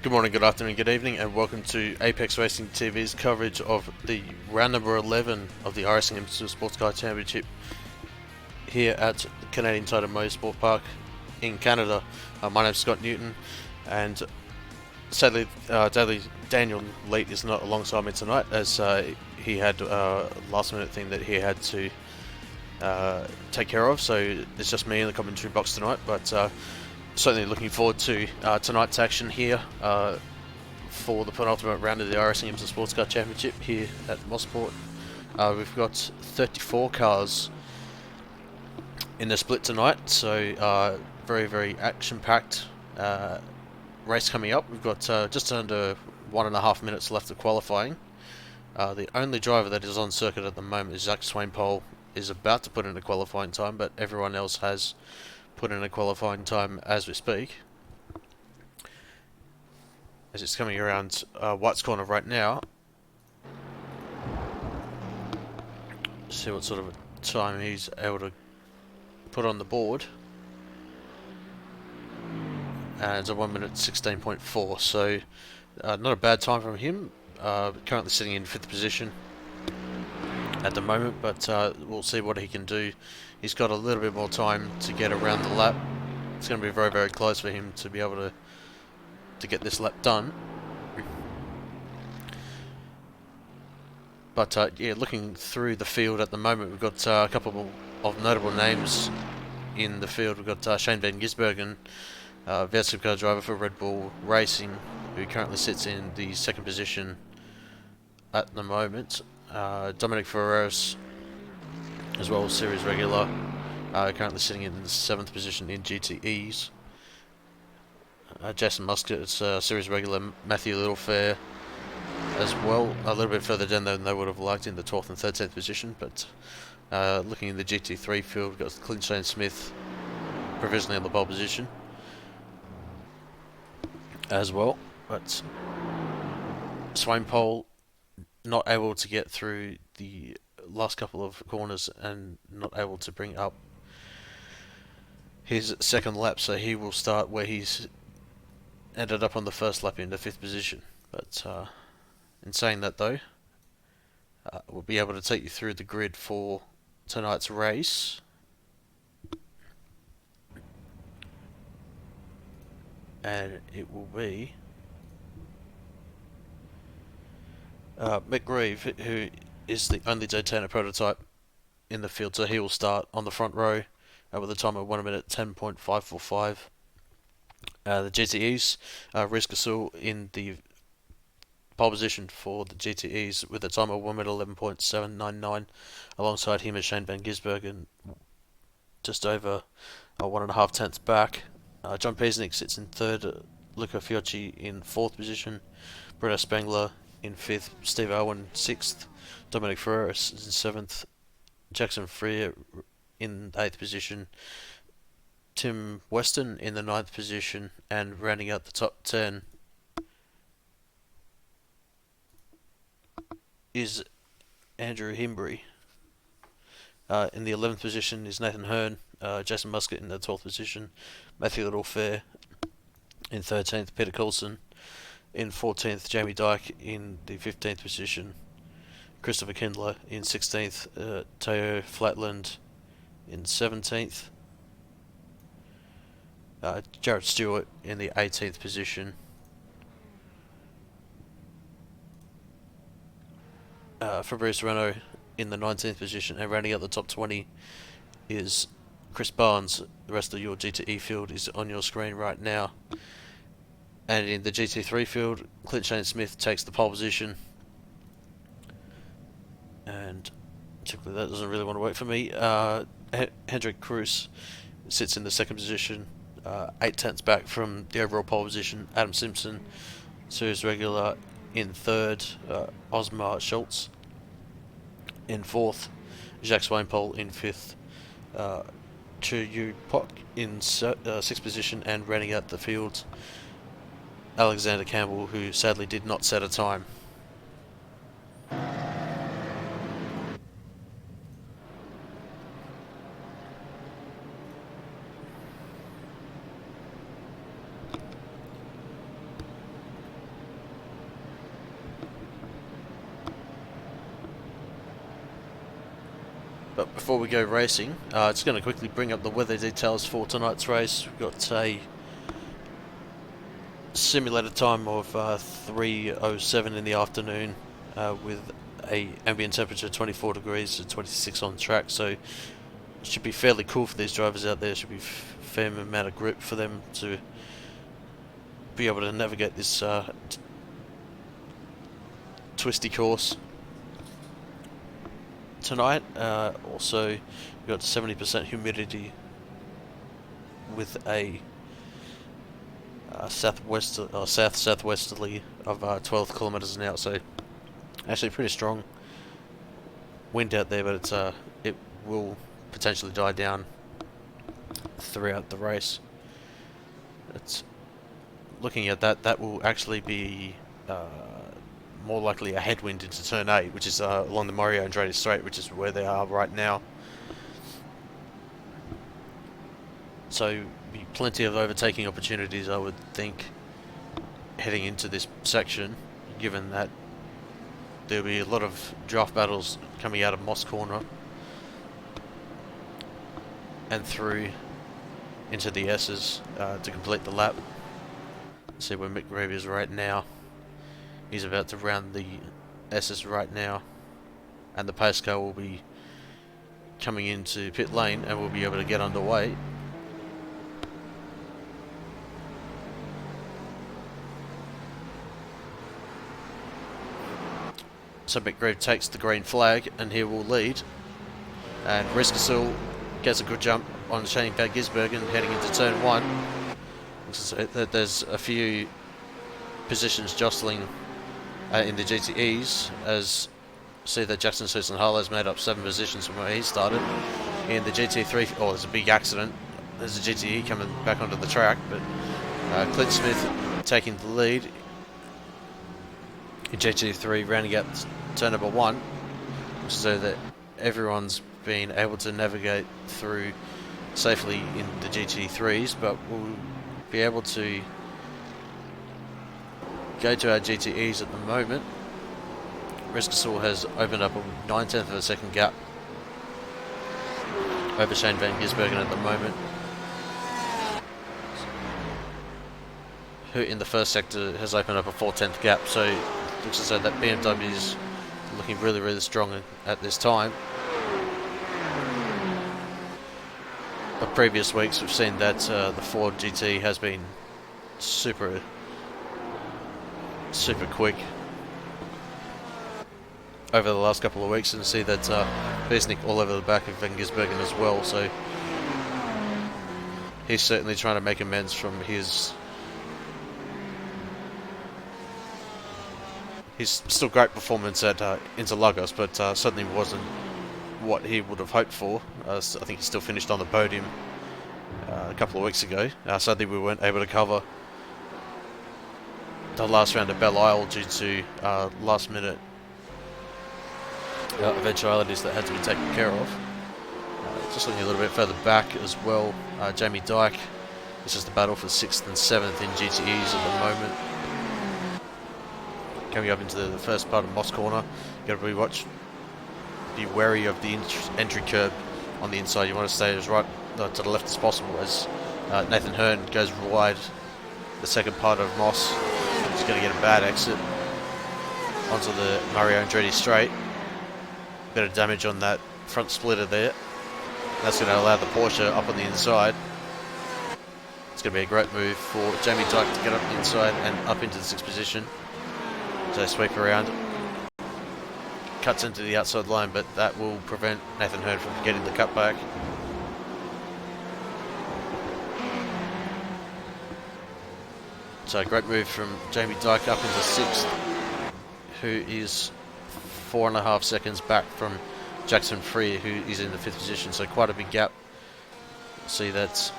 Good morning, good afternoon, good evening, and welcome to Apex Racing TV's coverage of the round number 11 of the IMSA Sportscar Championship here at the Canadian side of Mosport Park in Canada. My name's Scott Newton, and sadly, Daniel Leet is not alongside me tonight as he had a last minute thing that he had to take care of, so it's just me in the commentary box tonight, but certainly looking forward to tonight's action here for the penultimate round of the IMSA Sportscar Championship here at Mosport. We've got 34 cars in the split tonight, so very, very action-packed race coming up. We've got just under 1.5 minutes left of qualifying. The only driver that is on circuit at the moment is Zach Swainpole, is about to put in a qualifying time, but everyone else has put in a qualifying time as we speak. As it's coming around White's corner right now. See what sort of a time he's able to put on the board. And it's a 1 minute 16.4, so not a bad time from him. Currently sitting in 5th position at the moment, but we'll see what he can do. He's got a little bit more time to get around the lap. It's going to be very, very close for him to be able to get this lap done. But yeah, looking through the field at the moment, we've got a couple of notable names in the field. We've got Shane van Gisbergen, Supercar driver for Red Bull Racing, who currently sits in the 2nd position at the moment. Dominic Ferreras, as well as series regular, currently sitting in the 7th position in GTEs. Jason Muscat's series regular Matthew Littlefair as well, a little bit further down than they would have liked in the 12th and 13th position, but looking in the GT3 field, we've got Clint Shane Smith provisionally in the pole position as well, but Swainpole not able to get through the last couple of corners and not able to bring up his 2nd lap, so he will start where he's ended up on the 1st lap in the 5th position. But in saying that though, we'll be able to take you through the grid for tonight's race. And it will be Mick Reeve, who is the only Daytona prototype in the field, so he will start on the front row with a time of 1 minute 10.545. The GTEs, Riz Gasol in the pole position for the GTEs with a time of 1 minute 11.799. Alongside him is Shane van Gisbergen, just over 1.5 tenths back. John Peasnick sits in 3rd, Luca Fiocchi in 4th position, Bruno Spengler in 5th, Steve Owen 6th, Dominic Ferreras in 7th, Jackson Freer in 8th position, Tim Weston in the 9th position, and rounding out the top 10 is Andrew Himbury. In the 11th position is Nathan Hearn, Jason Muscat in the 12th position, Matthew Littlefair in 13th, Peter Coulson in 14th, Jamie Dyke in the 15th position, Christopher Kindler in 16th, Teo Flatland in 17th, Jarrett Stewart in the 18th position, Fabrice Renault in the 19th position, and rounding out the top 20 is Chris Barnes. The rest of your GTE field is on your screen right now. And in the GT3 field, Clint Shane Smith takes the pole position. And typically that doesn't really want to wait for me. Hendrik Cruz sits in the 2nd position, 8 tenths back from the overall pole position. Adam Simpson, series regular, in 3rd. Osmar Schultz in 4th. Jacques Swainpole in 5th. Chu Yu Pok in 6th position, and rounding out the field, Alexander Campbell, who sadly did not set a time. before we go racing, just going to quickly bring up the weather details for tonight's race. We've got a simulated time of 3:07 in the afternoon, with a ambient temperature of 24 degrees to 26 on track, so it should be fairly cool for these drivers out there. Should be a fair amount of grip for them to be able to navigate this twisty course. Tonight, also we've got 70% humidity with a south-southwesterly of 12 kilometers an hour, so actually pretty strong wind out there, but it will potentially die down throughout the race. It's looking at that will actually be more likely a headwind into turn 8, which is along the Mario Andretti Straight, which is where they are right now. So be plenty of overtaking opportunities, I would think, heading into this section, given that there'll be a lot of draft battles coming out of Moss Corner and through into the S's to complete the lap. See where Mick Reeve is right now. He's about to round the S's right now, and the pace car will be coming into pit lane and we'll be able to get underway. So Mick Reeve takes the green flag and he will lead, and Riskasul gets a good jump on Shane Van Gisbergen heading into turn 1. So there's a few positions jostling in the GTEs, as see that Jackson Susan Harlow's made up 7 positions from where he started. In the GT3, there's a big accident. There's a GTE coming back onto the track, but Clint Smith taking the lead in GT3, rounding out turn number 1, so that everyone's been able to navigate through safely in the GT3s, but we'll be able to go to our GTEs at the moment. Riskasul has opened up a 9/10 of a second gap over Shane Van Gisbergen at the moment, who in the first sector has opened up a 4/10 gap, so it looks as though that BMW is looking really, really strong at this time. But previous weeks we've seen that the Ford GT has been super quick over the last couple of weeks, and see that Besnick all over the back of Van Gisbergen as well, so he's certainly trying to make amends from his still great performance at Interlagos, but certainly wasn't what he would have hoped for. I think he still finished on the podium a couple of weeks ago. Sadly we weren't able to cover the last round of Belle Isle due to last minute eventualities that had to be taken care of. Just looking a little bit further back as well, Jamie Dyke, this is the battle for 6th and 7th in GTEs at the moment. Coming up into the first part of Moss Corner, you've got to be wary of the entry curb on the inside. You want to stay as right to the left as possible, as Nathan Hearn goes wide the second part of Moss. He's going to get a bad exit onto the Mario Andretti Straight. Bit of damage on that front splitter there. That's going to allow the Porsche up on the inside. It's going to be a great move for Jamie Dyke to get up the inside and up into the 6th position. So sweep around, cuts into the outside line, but that will prevent Nathan Hearn from getting the cutback. So great move from Jamie Dyke up into 6th, who is 4.5 seconds back from Jackson Freer, who is in the 5th position, so quite a big gap. See that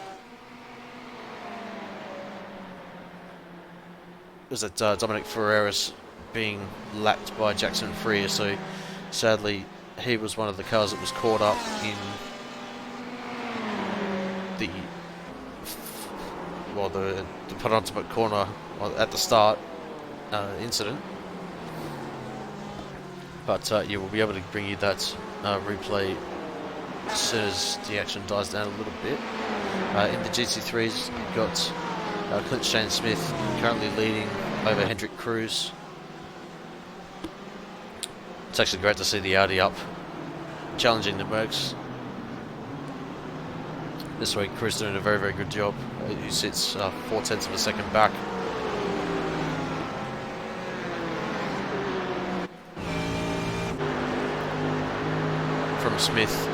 Dominic Ferreras being lapped by Jackson Freer, so sadly he was one of the cars that was caught up in the penultimate corner at the start incident. But you will be able to bring you that replay as soon as the action dies down a little bit. In the GT3s, you've got Clint Shane Smith currently leading over Hendrik Cruz. It's actually great to see the Audi up, challenging the Mercs. This week, Cruz doing a very, very good job. He sits 4/10 of a second back. From Smith.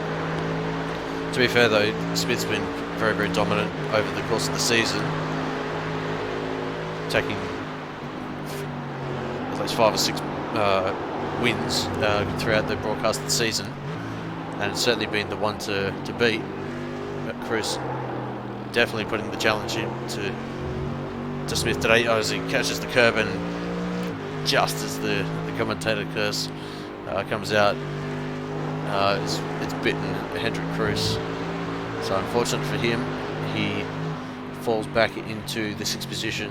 To be fair though, Smith's been very, very dominant over the course of the season, taking at least 5 or 6 wins throughout the broadcasted season, and it's certainly been the one to beat. But Cruz definitely putting the challenge in to Smith today as he catches the curb, and just as the commentator curse comes out, it's bitten Hendrik Cruz. So unfortunate for him, he falls back into the 6th position,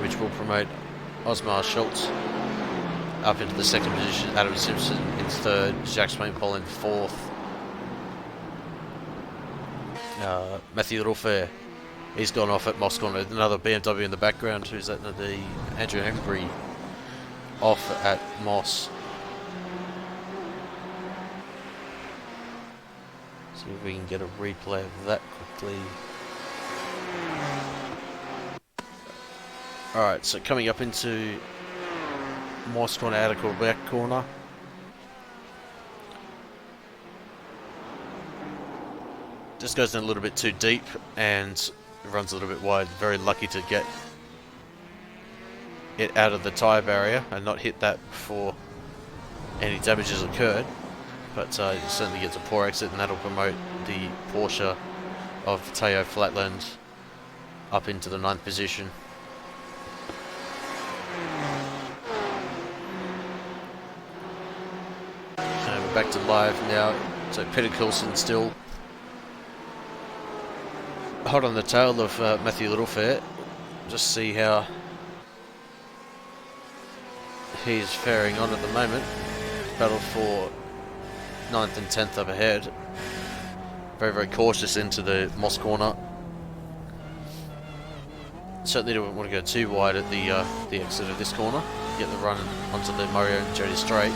which will promote Osmar Schultz up into the 2nd position, Adam Simpson in 3rd, Jacques Swainpole in 4th. Matthew Ruffer, he's gone off at Mosport, another BMW in the background. Who's that? The Andrew Embry off at Moss. See if we can get a replay of that quickly. Alright, so coming up into Moss corner, out of Quebec corner. Just goes in a little bit too deep and runs a little bit wide. Very lucky to get it out of the tyre barrier and not hit that before any damages occurred. But he certainly gets a poor exit, and that'll promote the Porsche of Teo Flatland up into the 9th position. And we're back to live now. So Peter Coulson still hot on the tail of Matthew Littlefair. Just see how he's faring on at the moment. Battle for 9th and 10th up ahead. Very, very cautious into the Moss corner. Certainly don't want to go too wide at the exit of this corner. Get the run onto the Mario and Jody straight.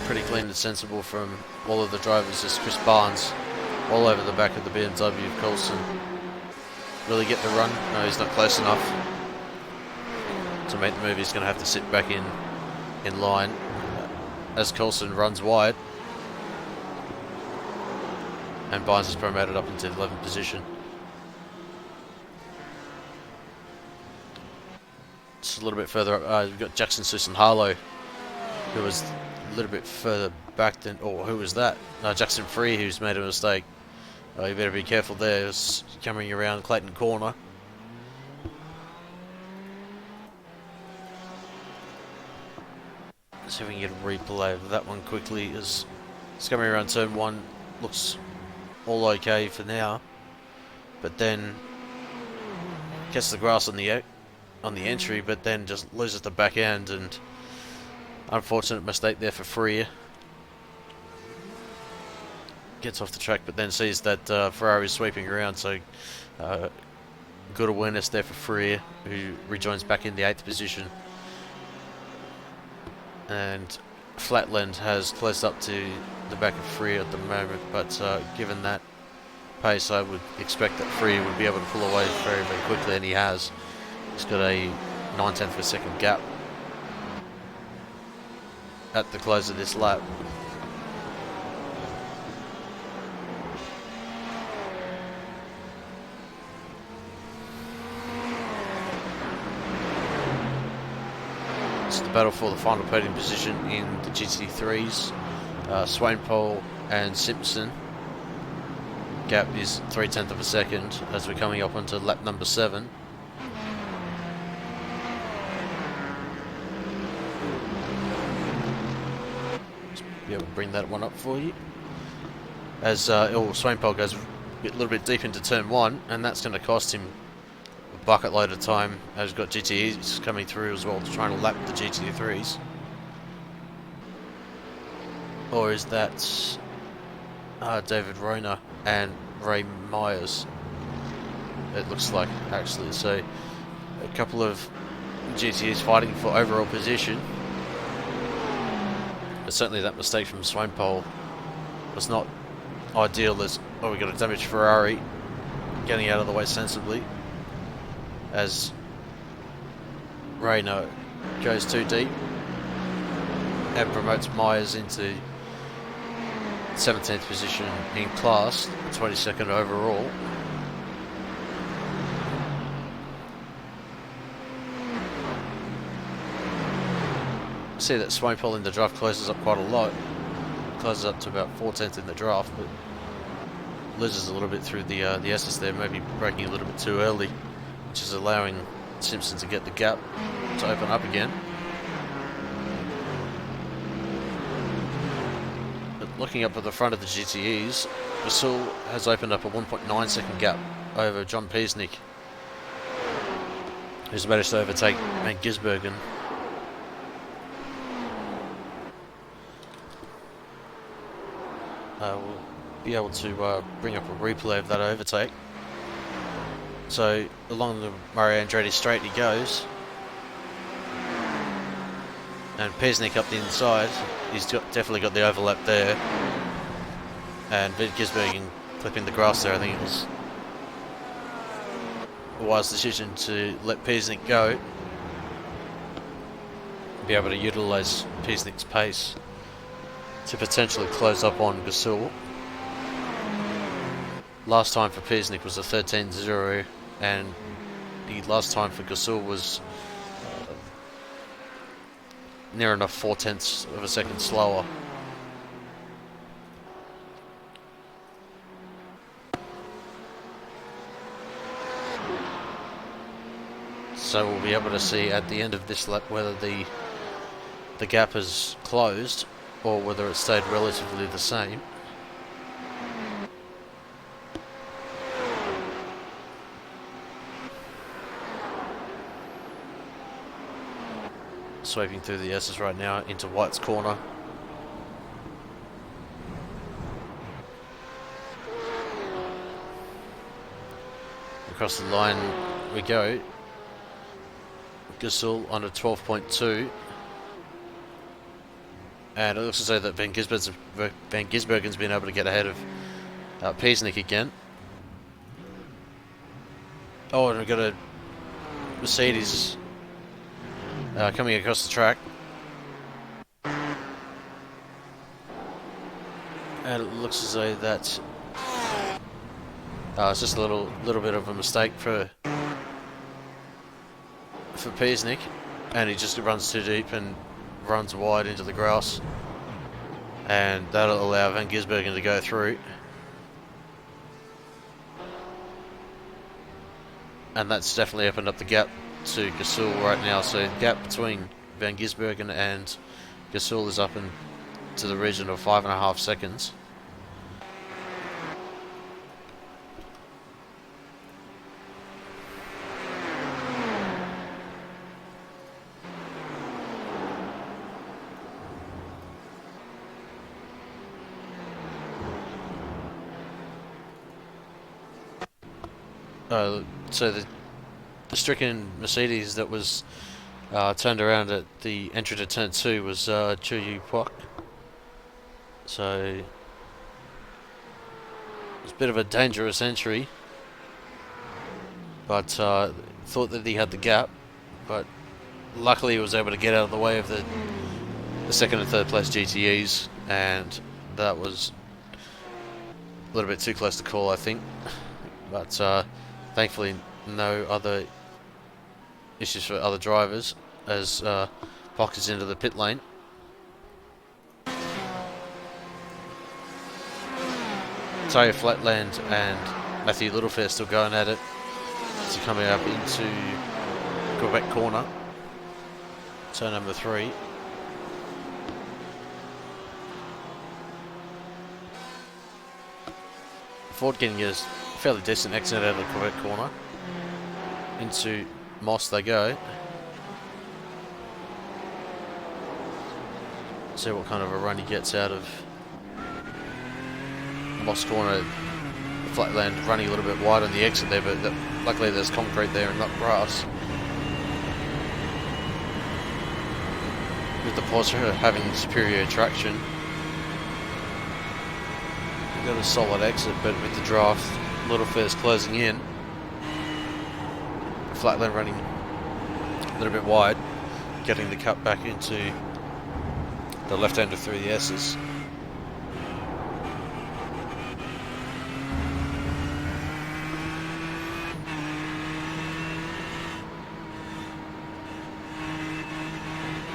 Pretty clean and sensible from all of the drivers. Just Chris Barnes all over the back of the BMW of Coulson. Really get the run? No, he's not close enough to make the move. He's going to have to sit back in line as Coulson runs wide, and Barnes is promoted up into the 11th position. Just a little bit further up, we've got Jackson Susan Harlow, who was a little bit further back than, or who was that? Jackson Free, who's made a mistake. You better be careful there. It's coming around Clayton Corner. Let's see if we can get a replay of that one quickly. As it's coming around turn 1, looks all okay for now, but then gets the grass on the entry, but then just loses the back end, and unfortunate mistake there for Freer. Gets off the track, but then sees that Ferrari is sweeping around, so good awareness there for Freer, who rejoins back in the 8th position. And Flatland has close up to the back of Freer at the moment, but given that pace, I would expect that Freer would be able to pull away very, very quickly, and he has. He's got a 9/10 of a second gap at the close of this lap. It's the battle for the final podium position in the GT3s. Swainpole and Simpson. Gap is 3/10 of a second as we're coming up onto lap number 7. Be able to bring that one up for you. As Swainpole goes a little bit deep into turn 1, and that's going to cost him bucket load of time as we've got GTEs coming through as well, trying to lap the GT3s. Or is that David Rona and Ray Myers? It looks like, actually. So a couple of GTEs fighting for overall position. But certainly that mistake from Swainpole was not ideal. As we got a damaged Ferrari getting out of the way sensibly as Rayno goes too deep and promotes Myers into 17th position in class, 22nd overall. See that Swainpole in the draft closes up quite a lot. Closes up to about 14th in the draft, but loses a little bit through the S's there, maybe braking a little bit too early, which is allowing Simpson to get the gap to open up again. But looking up at the front of the GTEs, Vasul has opened up a 1.9 second gap over John Piesnik, who's managed to overtake Van Gisbergen. We'll be able to bring up a replay of that overtake. So along the Mario Andretti straight he goes, and Piesnik up the inside. He's definitely got the overlap there, and Van Gisbergen clipping the grass there. I think it was a wise decision to let Piesnik go, be able to utilise Piesnik's pace to potentially close up on Gasol. Last time for Piesnik was a 13.0, and the last time for Gasol was near enough 0.4 of a second slower. So we'll be able to see at the end of this lap whether the gap has closed or whether it stayed relatively the same. Sweeping through the S's right now into White's corner. Across the line we go. Gasol on a 12.2. And it looks as though that Van Gisbergen's been able to get ahead of Piesnik again. Oh, and we've got a Mercedes coming across the track. And it looks as though that it's just a little bit of a mistake for Piesnik, and he just runs too deep and runs wide into the grass, and that'll allow Van Gisbergen to go through, and that's definitely opened up the gap to Gasol right now. So the gap between Van Gisbergen and Gasol is up into the region of 5.5 seconds. So the stricken Mercedes that was turned around at the entry to turn 2 was Chu Yu Puak. So it's a bit of a dangerous entry, but thought that he had the gap, but luckily he was able to get out of the way of the second and third place GTEs, and that was a little bit too close to call, I think. But thankfully no other issues for other drivers as Pock is into the pit lane. Tayo Flatland and Matthew Littlefair still going at it. So coming up into Quebec corner, turn number 3. Ford getting a fairly decent exit out of the Quebec corner. Into Moss they go. See what kind of a run he gets out of Moss corner. Flatland running a little bit wide on the exit there, but luckily there's concrete there and not grass. With the Porsche having superior traction, we've got a solid exit, but with the draft, Little Fair's closing in. Flatland running a little bit wide, getting the cut back into the left-hander through the S's.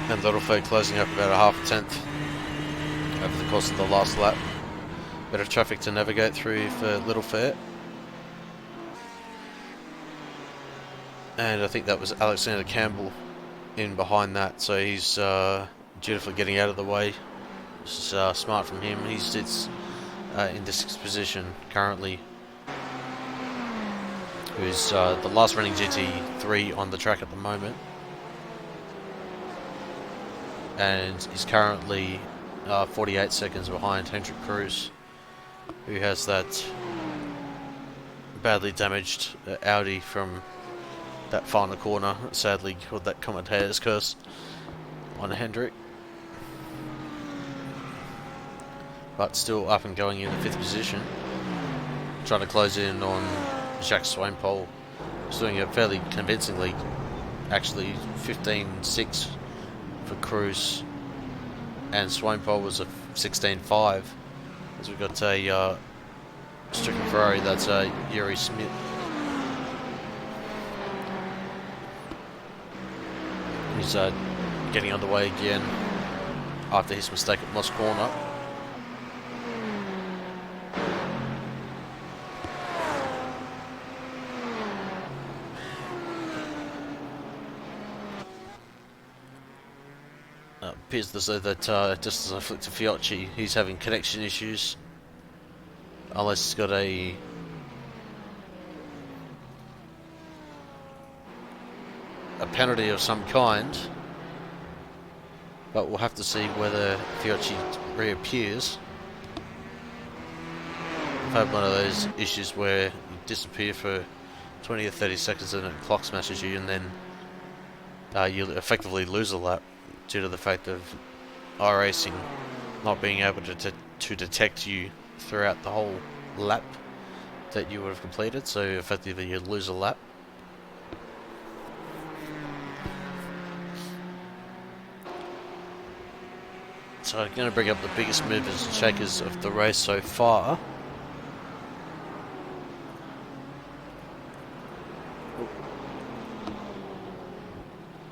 And Little Fair closing up about a half a tenth over the course of the last lap. Bit of traffic to navigate through for Little Fair. And I think that was Alexander Campbell in behind that, so he's dutifully getting out of the way. This is smart from him. He sits in the 6th position currently. Who's the last running GT3 on the track at the moment. And he's currently 48 seconds behind Hendrik Cruz, who has that badly damaged Audi from that final corner. Sadly called that commentator's curse on Hendrik. But still up and going in the 5th position. Trying to close in on Jacques Swainpole. He's doing it fairly convincingly. Actually 15.6 for Cruz. And Swainpole was a 16.5. As we've got a stricken Ferrari, that's Yuri Smith. He's getting underway again after his mistake at Moss corner. Appears as though that just as I flick to Fiocchi, he's having connection issues. Unless he's got a penalty of some kind. But we'll have to see whether Fiocchi reappears. I've had one of those issues where you disappear for 20 or 30 seconds and it clock smashes you, and then you effectively lose a lap due to the fact of iRacing not being able to detect you throughout the whole lap that you would have completed, so effectively you lose a lap. So I'm going to bring up the biggest movers and shakers of the race so far.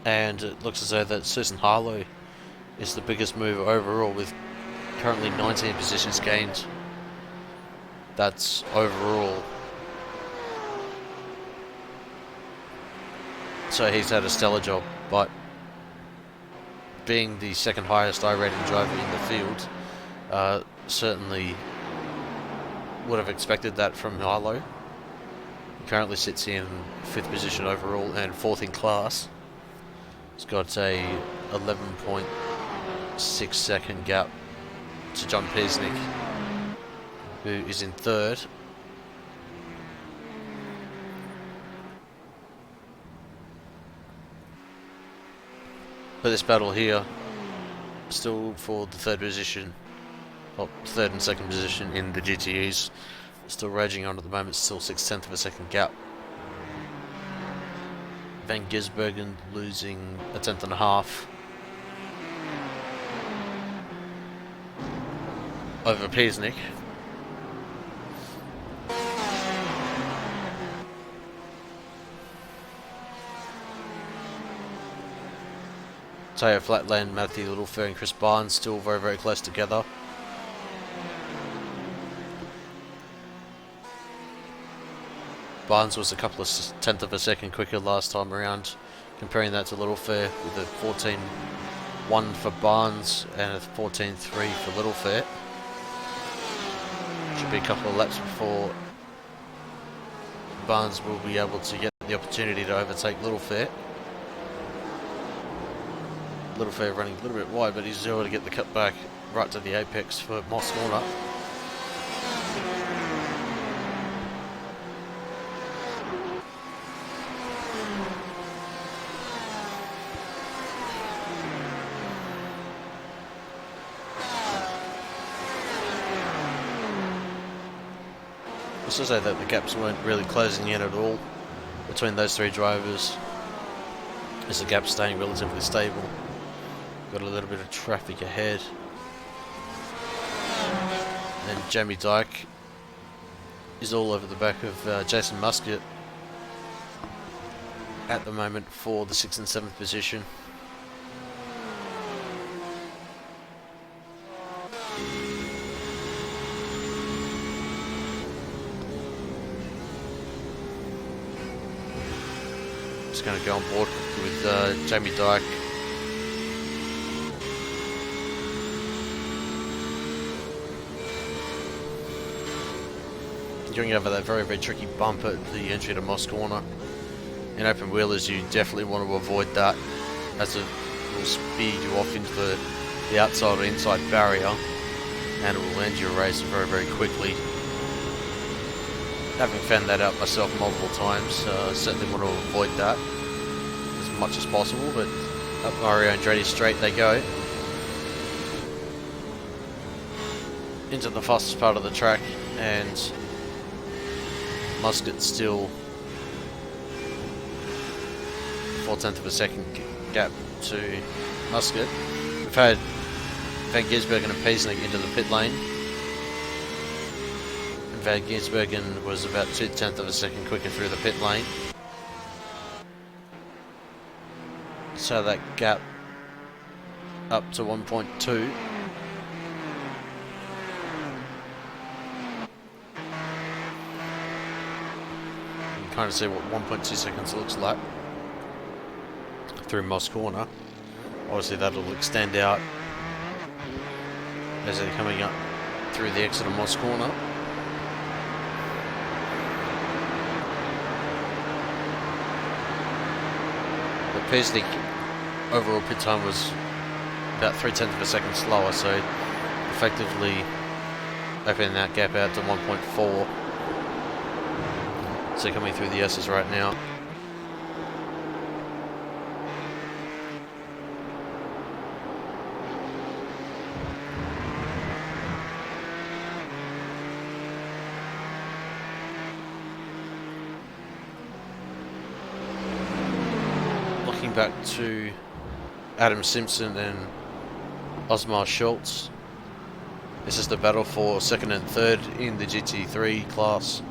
And it looks as though that Susan Harlow is the biggest mover overall, with currently 19 positions gained. That's overall. So he's had a stellar job, but being the second highest I-rating driver in the field, certainly would have expected that from Harlow. He currently sits in 5th position overall and 4th in class. He's got a 11.6 second gap to John Pesnick, who is in 3rd. But this battle here, still for the 3rd position, or 3rd and 2nd position in the GTEs, still raging on at the moment, still 6/10 of a second gap. Van Gisbergen losing a 10th and a half over Pesnick. Teo Flatland, Matthew Littlefair and Chris Barnes still very, very close together. Barnes was a couple of 10th of a second quicker last time around. Comparing that to Littlefair with a 14.1 for Barnes and a 14.3 for Littlefair. Should be a couple of laps before Barnes will be able to get the the opportunity to overtake Little Fair. Little Fair running a little bit wide, but he's able to get the cut back right to the apex for Mosport. I should say that the gaps weren't really closing in at all between those three drivers, as the gap's staying relatively stable. Got a little bit of traffic ahead. And Jamie Dyke is all over the back of Jason Muscat at the moment for the 6th and 7th position. Just going to go on board with Jamie Dyke. Going over that very, very tricky bump at the entry to Moss Corner. In open wheelers, you definitely want to avoid that, as it will speed you off into the outside or inside barrier, and it will end your race very, very quickly. Having found that out myself multiple times, certainly want to avoid that as much as possible, but up Mario Andretti straight they go. Into the fastest part of the track, and Muscat still 0.4 of a second gap to Muscat. We've had Van Gisbergen and Piesnik into the pit lane. And Van Gisbergen was about 0.2 of a second quicker through the pit lane. So that gap up to 1.2. Kind of see what 1.2 seconds looks like through Moss Corner. Obviously that'll extend out as they're coming up through the exit of Moss Corner. The Piesnik overall pit time was about 0.3 of a second slower, so effectively opening that gap out to 1.4. So coming through the S's right now. Looking back to Adam Simpson and Osmar Schultz. This is the battle for 2nd and 3rd in the GT3 class.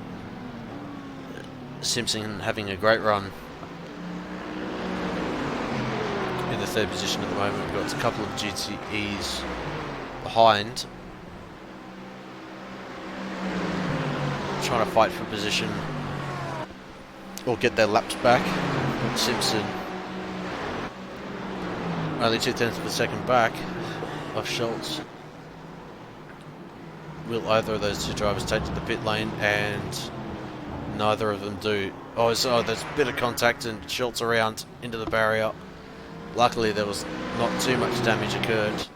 Simpson having a great run in the 3rd position at the moment. We've got a couple of GTEs behind, trying to fight for position or get their laps back. Simpson only 0.2 of a second back of Schultz. Will either of those two drivers take to the pit lane? And neither of them do. Oh, so there's a bit of contact and Schultz around into the barrier. Luckily there was not too much damage occurred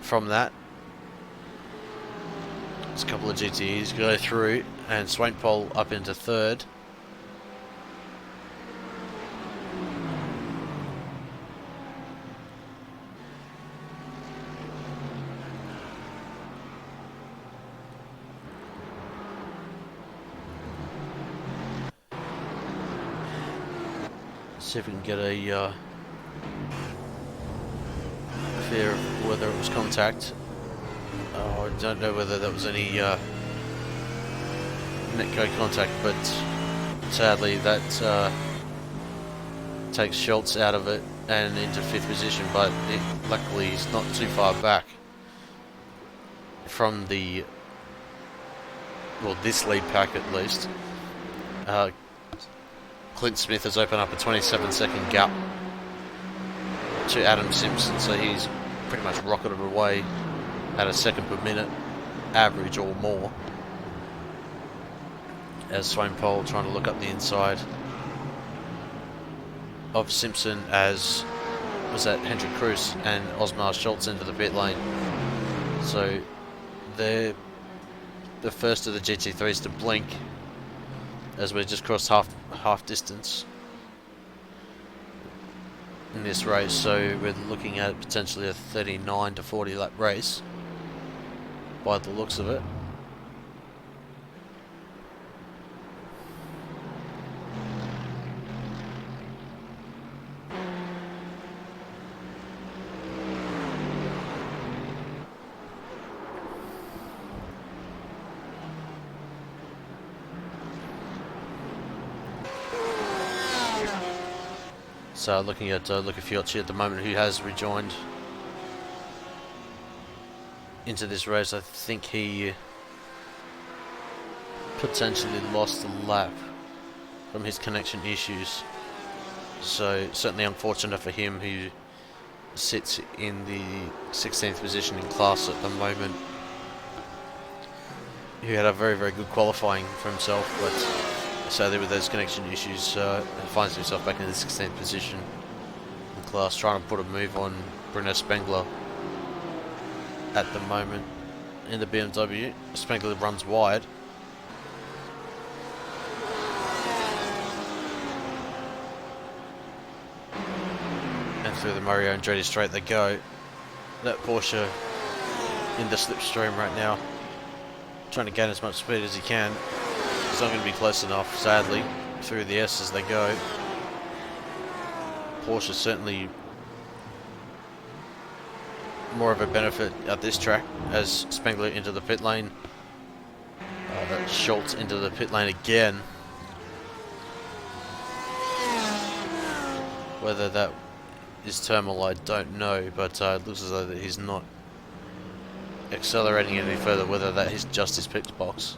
from that. There's a couple of GTEs go through, and Swainpole up into 3rd. See if we can get a fear of whether it was contact. Oh, I don't know whether that was any netco contact, but sadly that takes Schultz out of it and into 5th position, but luckily he's not too far back from the, well, this lead pack at least. Clint Smith has opened up a 27-second gap to Adam Simpson, so he's pretty much rocketed away at a second per minute average or more, as Swainpole trying to look up the inside of Simpson as was that Hendrik Kroos and Osmar Schultz into the pit lane. So they're the first of the GT3s to blink as we just crossed half distance in this race. So we're looking at potentially a 39 to 40 lap race by the looks of it. So looking at Luca Fiocchi at the moment, who has rejoined into this race. I think he potentially lost a lap from his connection issues. So certainly unfortunate for him, who sits in the 16th position in class at the moment. Who had a very, very good qualifying for himself, but sadly with those connection issues finds himself back in the 16th position in class, trying to put a move on Bruno Spengler at the moment in the BMW. Spengler runs wide. And through the Mario Andretti straight they go. That Porsche in the slipstream right now, trying to gain as much speed as he can. It's not going to be close enough, sadly, through the S as they go. Porsche certainly more of a benefit at this track as Spengler into the pit lane. Schultz into the pit lane again. Whether that is thermal, I don't know, but it looks as though that he's not accelerating any further. Whether that is just his pit box,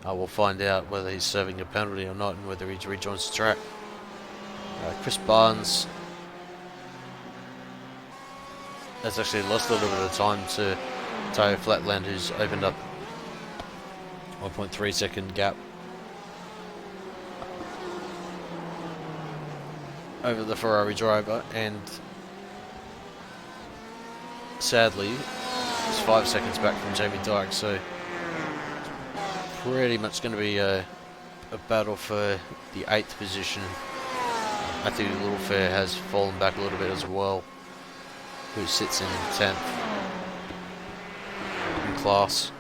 we'll find out whether he's serving a penalty or not, and whether he rejoins the track. Chris Barnes has actually lost a little bit of time to Tayo Flatland, who's opened up 1.3 second gap over the Ferrari driver, and sadly it's 5 seconds back from Jamie Dyke. So pretty much going to be a battle for the 8th position. Matthew Littlefair has fallen back a little bit as well, who sits in 10th in class.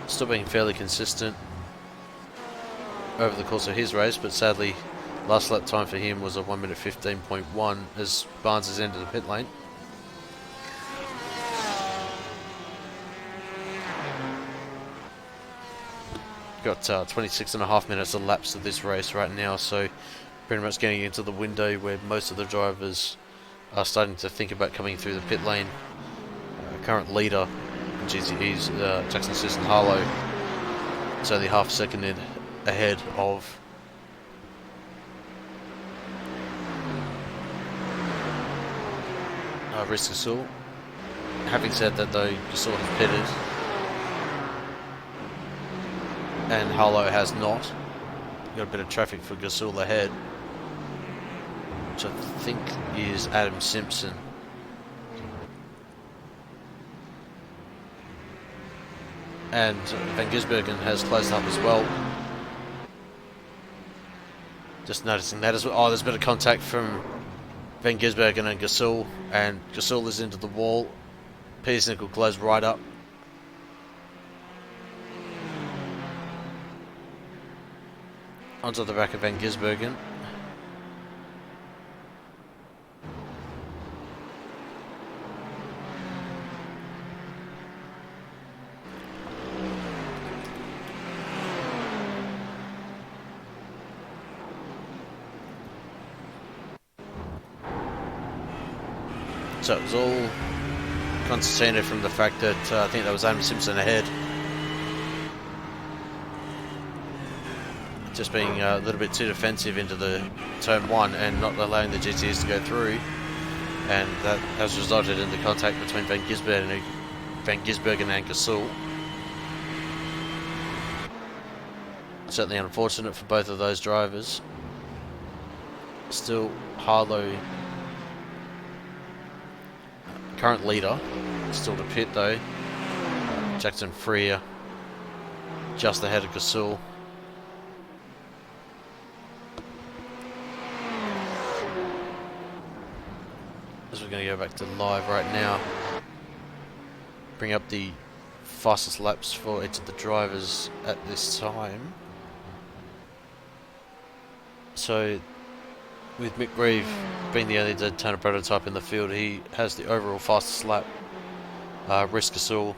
Still being fairly consistent over the course of his race, but sadly last lap time for him was a 1 minute 15.1 as Barnes has entered the pit lane. Got 26.5 minutes elapsed of this race right now, so pretty much getting into the window where most of the drivers are starting to think about coming through the pit lane. Current leader in GTE's Jackson Sisson Harlow. It's only half a second ahead of Riz Gasol. Having said that though, Gasol has pitted and Harlow has not. Got a bit of traffic for Gasol ahead, which I think is Adam Simpson. And Van Gisbergen has closed up as well. Just noticing that as well. Oh, there's a bit of contact from Van Gisbergen and Gasol is into the wall. Peterson will close right up. Onto the back of Van Gisbergen. So it was all concerted from the fact that I think that was Adam Simpson ahead. Just being a little bit too defensive into the turn 1 and not allowing the GTs to go through, and that has resulted in the contact between Van Gisbergen and Gasol. Certainly unfortunate for both of those drivers. Still Harlow, current leader. Still to pit though. Jackson Freer just ahead of Gasul. As we're going to go back to live right now, bring up the fastest laps for each of the drivers at this time. So, with Mick Reeve being the only Daytona prototype in the field, he has the overall fastest lap. Risk Gasul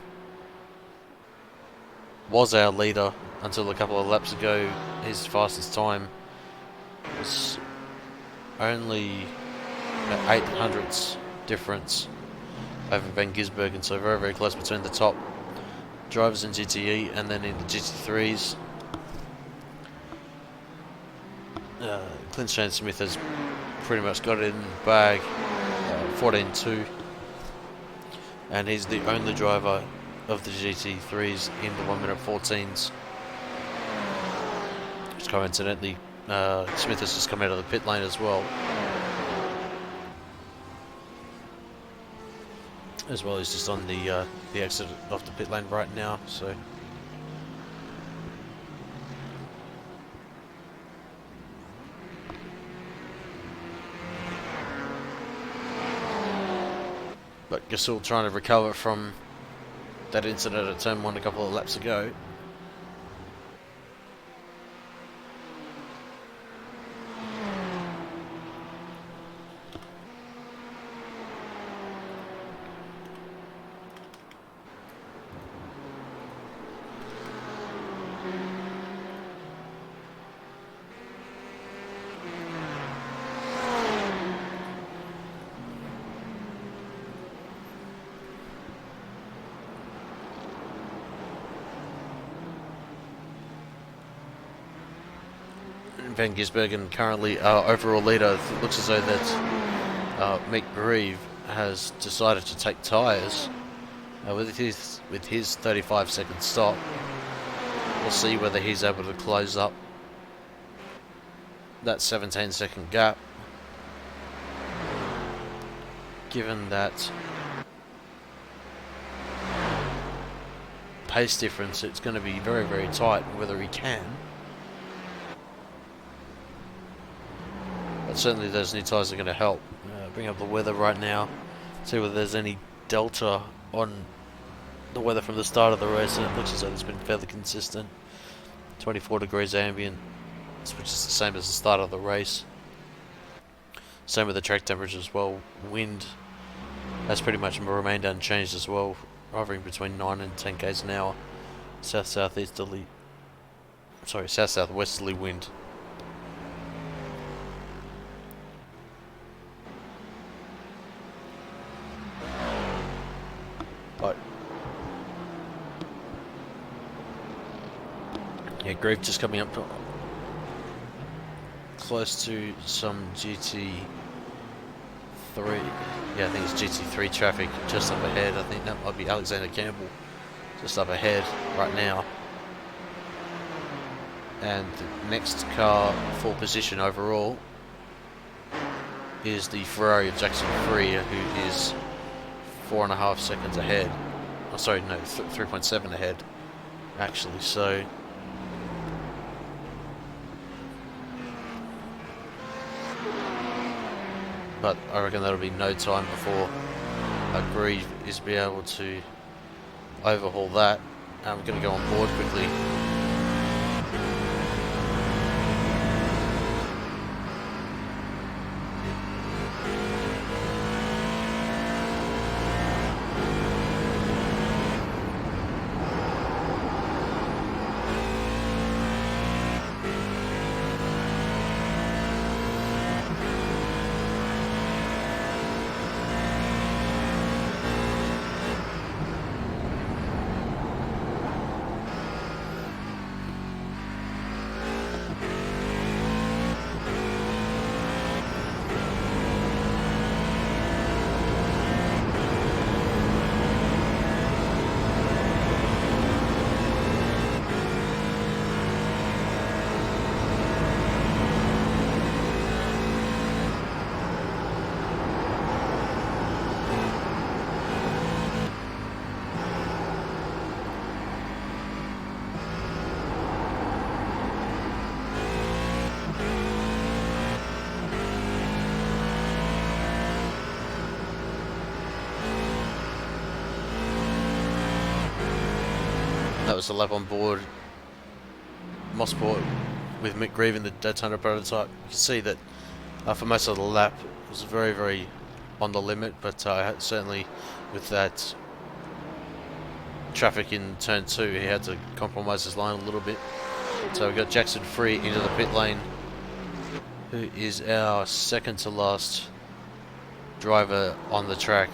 was our leader until a couple of laps ago. His fastest time was only 800ths difference over Van Gisbergen, so very, very close between the top drivers in GTE and then in the GT3s. Clint Shane Smith has pretty much got it in the bag, 14.2, and he's the only driver of the GT3s in the 1 minute 14s. Which coincidentally, Smith has just come out of the pit lane as well. As well as just on the exit of the pit lane right now, so. But Gasul trying to recover from that incident at turn 1 a couple of laps ago. Van Gisbergen currently overall leader. It looks as though that Mick Reeve has decided to take tyres with his 35-second stop. We'll see whether he's able to close up that 17-second gap. Given that pace difference, it's going to be very, very tight whether he can. But certainly those new tyres are going to help. Bring up the weather right now, see whether there's any delta on the weather from the start of the race, and it looks as though it's been fairly consistent. 24 degrees ambient, which is the same as the start of the race. Same with the track temperature as well. Wind has pretty much remained unchanged as well, hovering between 9 and 10 k's an hour. South-southwesterly wind. But yeah, Grieve just coming up close to some GT3. Yeah, I think it's GT3 traffic just up ahead. I think that might be Alexander Campbell just up ahead right now. And the next car for position overall is the Ferrari of Jackson Freer, who is 4.5 seconds ahead. Oh, sorry, no, 3.7 ahead, actually. So but I reckon that'll be no time before Grieve is be able to overhaul that. I'm going to go on board quickly. was a lap on board Mosport with Mick Grieve in the Daytona prototype. You can see that for most of the lap it was very, very on the limit, but certainly with that traffic in turn 2, he had to compromise his line a little bit. So we've got Jackson Free into the pit lane, who is our second to last driver on the track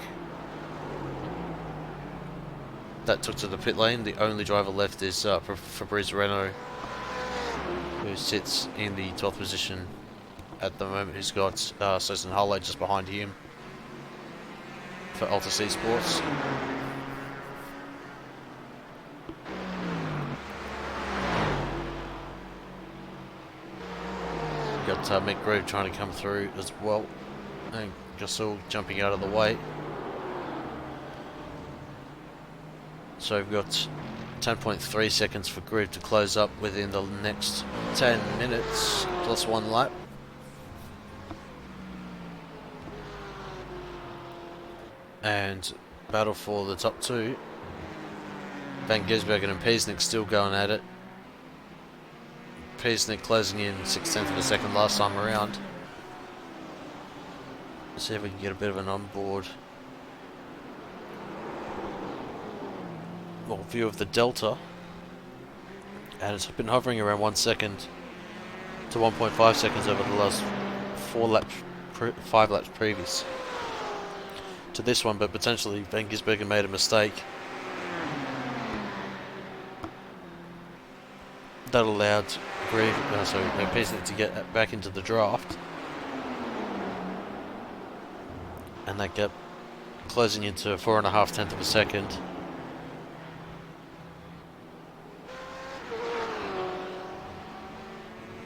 that took to the pit lane. The only driver left is Fabrice Renault, who sits in the 12th position at the moment, who's got Sosen Harlow just behind him for Alta C Sports. Got Mick Grieve trying to come through as well, and Gasol jumping out of the way. So we've got 10.3 seconds for Grieve to close up within the next 10 minutes plus 1 lap. And battle for the top 2. Van Gisbergen and Piesnik still going at it. Piesnik closing in 6/10 of a second last time around. Let's see if we can get a bit of an onboard view of the delta. And it's been hovering around 1 second to 1.5 seconds over the last 5 laps previous to this one, but potentially Van Gisbergen made a mistake that allowed Piesnik to get back into the draft, and that kept closing into 4.5 of a second.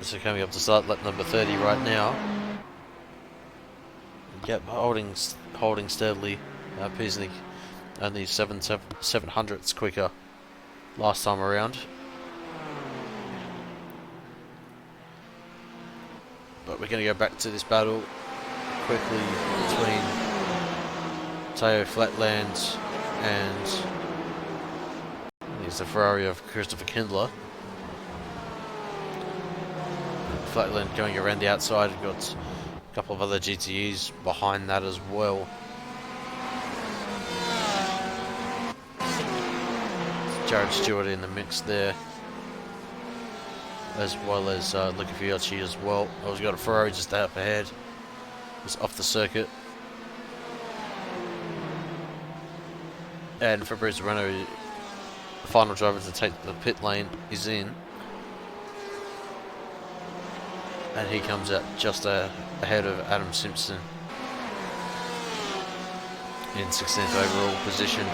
So coming up to start lap number 30 right now. Yep, holding steadily. Piesnik only 7/700ths quicker last time around. But we're going to go back to this battle quickly between Teo Flatland and here's the Ferrari of Christopher Kindler. Flatland going around the outside. We've got a couple of other GTEs behind that as well. Jared Stewart in the mix there, as well as Luca Fiocchi as well. We've got a Ferrari just up ahead. It's off the circuit. And Fabrice Renault, the final driver to take the pit lane, is in. And he comes out just ahead of Adam Simpson in 16th overall position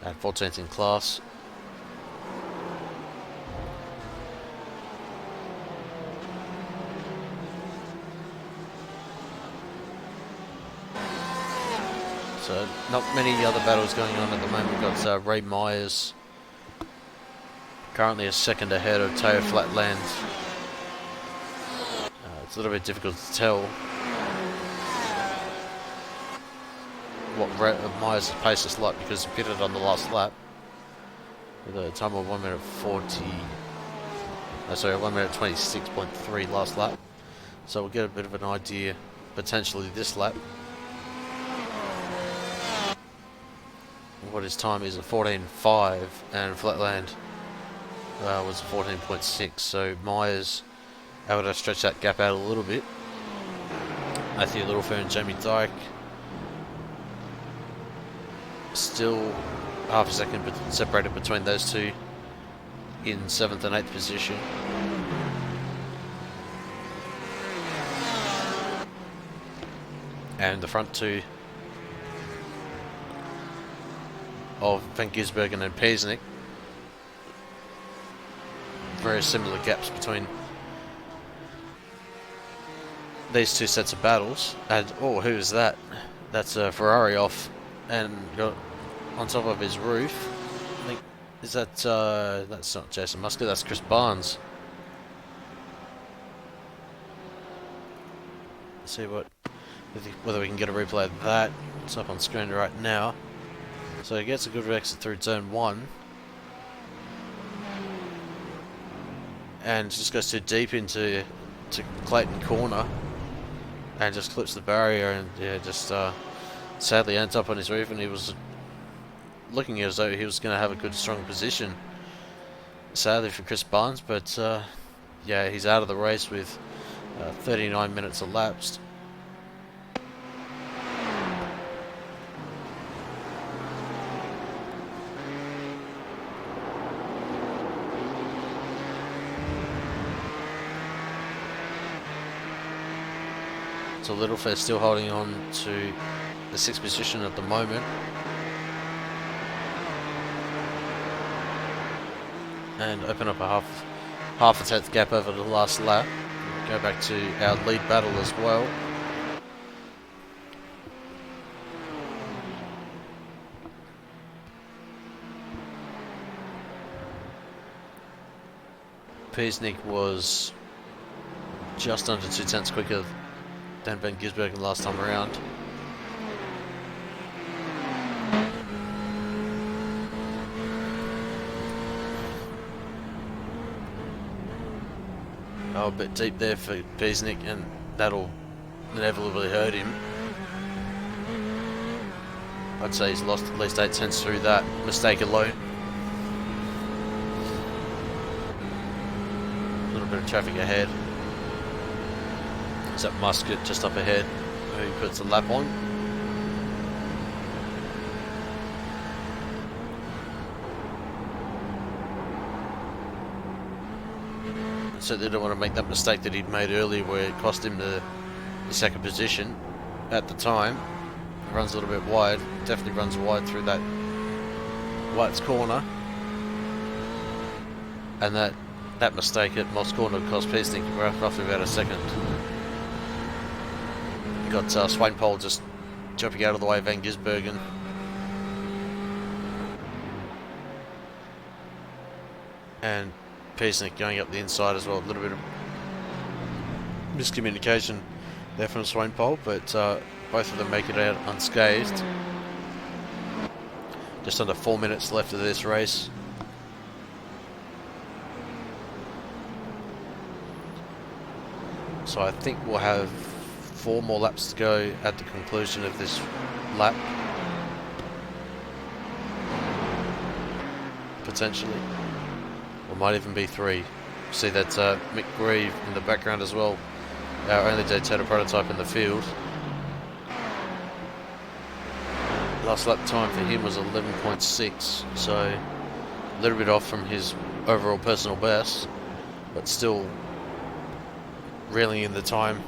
and 14th in class. So not many other battles going on at the moment. We've got Ray Myers currently a second ahead of Teo Flatland. It's a little bit difficult to tell what Myers' pace is like because he pitted on the last lap with a time of 1 minute 1 minute 26.3 last lap. So we'll get a bit of an idea potentially this lap what his time is. At 14.5 and Flatland was 14.6, so Myers able to stretch that gap out a little bit. Matthew Littlefair and Jamie Dyke still half a second separated between those two in 7th and 8th position. And the front two of Van Gisbergen and Piesnik, very similar gaps between these two sets of battles. And oh, who is that? That's a Ferrari off and got on top of his roof. I think is that that's not Jason Musker, that's Chris Barnes. Let's see whether we can get a replay of that. It's up on screen right now. So he gets a good exit through turn 1. and just goes too deep into Clayton corner and just clips the barrier, and yeah, just sadly ends up on his roof, and he was looking as though he was going to have a good strong position, sadly for Chris Barnes, but yeah, he's out of the race with 39 minutes elapsed. So Littlefair still holding on to the 6th position at the moment. And open up a half a tenth gap over the last lap. Go back to our lead battle as well. Peasnick was just under 2 tenths quicker than Van Gisbergen last time around. Oh, a bit deep there for Peasnick, and that'll inevitably hurt him. I'd say he's lost at least 8 tenths through that mistake alone. A little bit of traffic ahead. Is that Musket just up ahead, who puts a lap on? Certainly don't want to make that mistake that he'd made earlier, where it cost him the 2nd position at the time. Runs a little bit wide, definitely runs wide through that White's corner, and that mistake at Moss corner cost Peasnick roughly about a 2nd. You got Swainpole just jumping out of the way of Van Gisbergen. And Peasnick going up the inside as well. A little bit of miscommunication there from Swainpole, but both of them make it out unscathed. Just under 4 minutes left of this race. So I think we'll have 4 more laps to go at the conclusion of this lap. Potentially. Or might even be 3. See that Mick Grieve in the background as well. Our only Daytona prototype in the field. Last lap time for him was 11.6, so a little bit off from his overall personal best, but still reeling in the time.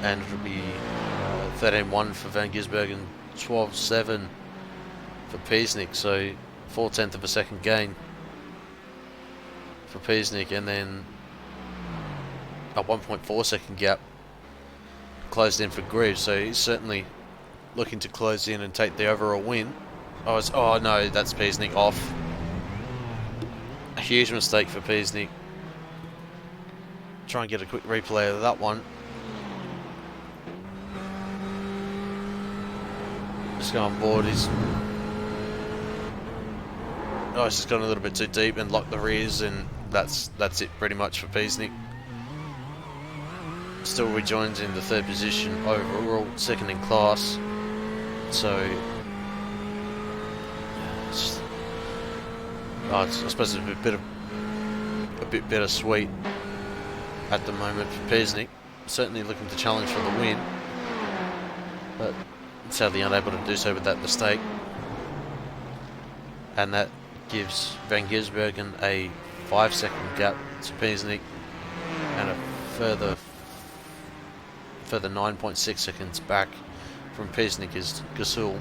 And it'll be 13.1 for Van Gisbergen, 12.7 for Peasnick, so 4/10 of a second gain for Peasnick, and then a 1.4 second gap closed in for Grieve, so he's certainly looking to close in and take the overall win. Oh no, that's Peasnick off. A huge mistake for Peasnick. Try and get a quick replay of that one. Just go on board, he's just gone a little bit too deep and locked the rears, and that's it pretty much for Peasnick. Still rejoins in the 3rd position overall, 2nd in class. So I suppose it's a bit bittersweet at the moment for Peasnick. Certainly looking to challenge for the win, but sadly unable to do so with that mistake. And that gives Van Gisbergen a 5-second gap to Peasnick, and a further 9.6 seconds back from Peasnick is Gasol.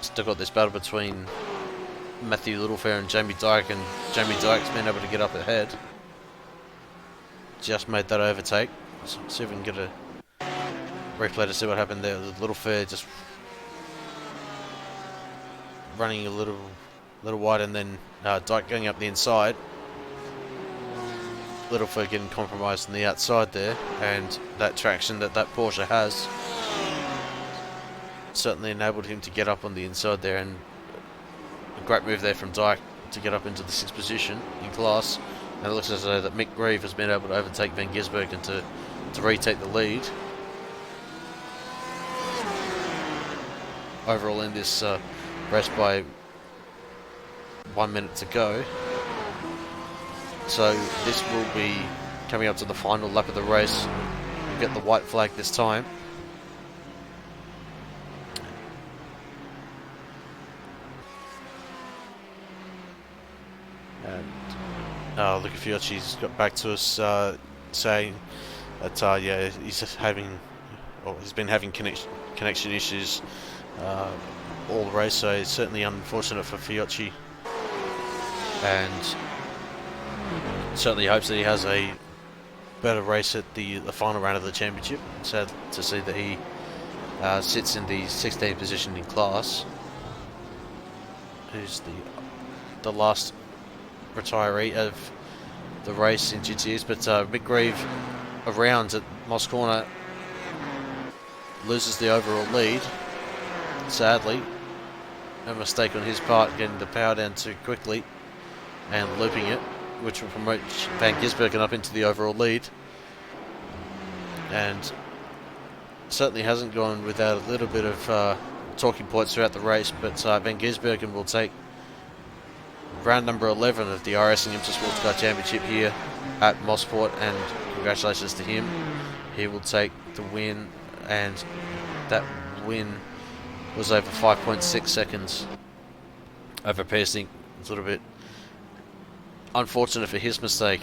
Still got this battle between Matthew Littlefair and Jamie Dyke, and Jamie Dyke's been able to get up ahead. Just made that overtake. So see if we can get a replay to see what happened there. Littlefair just running a little wide, and then Dyke going up the inside. Littlefield getting compromised on the outside there, and that traction that Porsche has certainly enabled him to get up on the inside there, and a great move there from Dyke to get up into the 6th position in class. And it looks as though that Mick Grieve has been able to overtake Van Gisbergen to retake the lead overall in this race by 1 minute to go. So this will be coming up to the final lap of the race. We'll get the white flag this time. And Luca Fiocchi's got back to us saying that yeah, he's been having connection issues all the race, so it's certainly unfortunate for Fiocchi, and certainly hopes that he has a better race at the final round of the championship. Sad to see that he sits in the 16th position in class, who's the last retiree of the race in GTEs. But Mick Grieve around at Moss Corner loses the overall lead, sadly. A mistake on his part, getting the power down too quickly and looping it, which will promote Van Gisbergen up into the overall lead. And certainly hasn't gone without a little bit of talking points throughout the race, but Van Gisbergen will take round number 11 of the iRacing IMSA Sportscar Championship here at Mosport, and congratulations to him. He will take the win, and that win was over 5.6 seconds over Piercing. It's a little bit unfortunate for his mistake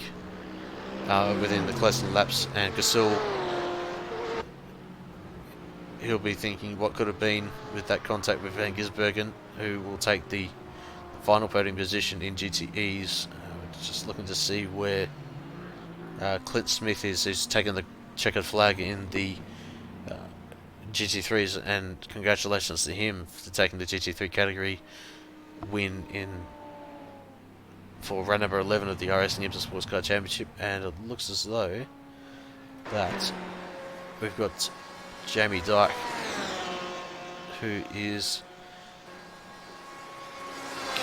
within the closing laps, and Gasol, he'll be thinking what could have been with that contact with Van Gisbergen, who will take the final podium position in GTEs. Just looking to see where Clint Smith is, who's taken the checkered flag in the GT3s, and congratulations to him for taking the GT3 category win for round number 11 of the iRacing IMSA Sports Car Championship. And it looks as though that we've got Jamie Dyke, who is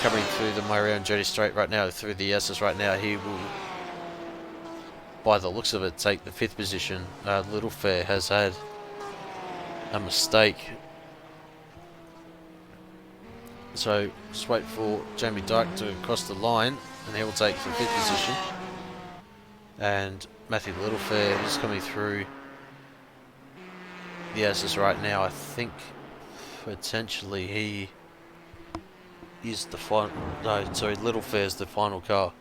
coming through the Myriam Jody Straight right now, through the S's right now. He will, by the looks of it, take the 5th position. Little Fair has had a mistake, so just wait for Jamie Dyke to cross the line and he will take the 5th position. And Matthew Littlefair is coming through the S's right now. I think potentially he is the final. No, sorry, Littlefair is the final car